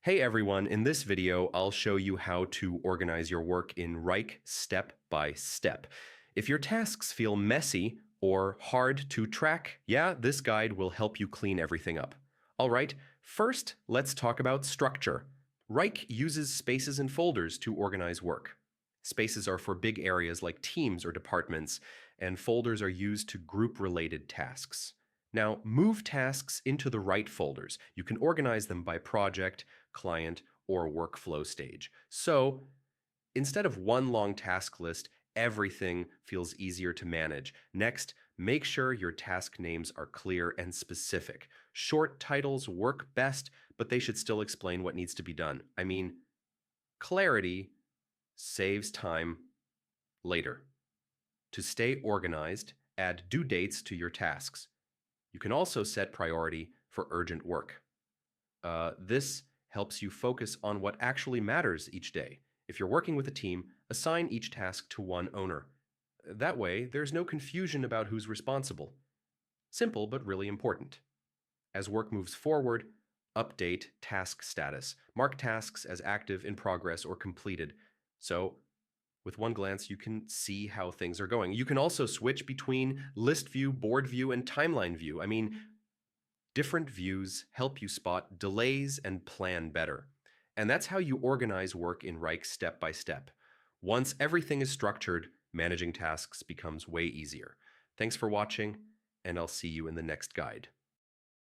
Hey everyone, in this video, I'll show you how to organize your work in Wrike step by step. If your tasks feel messy or hard to track, yeah, this guide will help you clean everything up. All right, first, let's talk about structure. Wrike uses spaces and folders to organize work. Spaces are for big areas like teams or departments, and folders are used to group related tasks. Now, move tasks into the right folders. You can organize them by project, client, or workflow stage. So instead of one long task list, everything feels easier to manage. Next, make sure your task names are clear and specific. Short titles work best, but they should still explain what needs to be done. Clarity saves time later. To stay organized, add due dates to your tasks. You can also set priority for urgent work. This helps you focus on what actually matters each day. If you're working with a team, assign each task to one owner. That way, there's no confusion about who's responsible. Simple, but really important. As work moves forward, update task status. Mark tasks as active, in progress, or completed. So, with one glance, you can see how things are going. You can also switch between list view, board view, and timeline view. Different views help you spot delays and plan better. And that's how you organize work in Wrike step by step. Once everything is structured, managing tasks becomes way easier. Thanks for watching, and I'll see you in the next guide.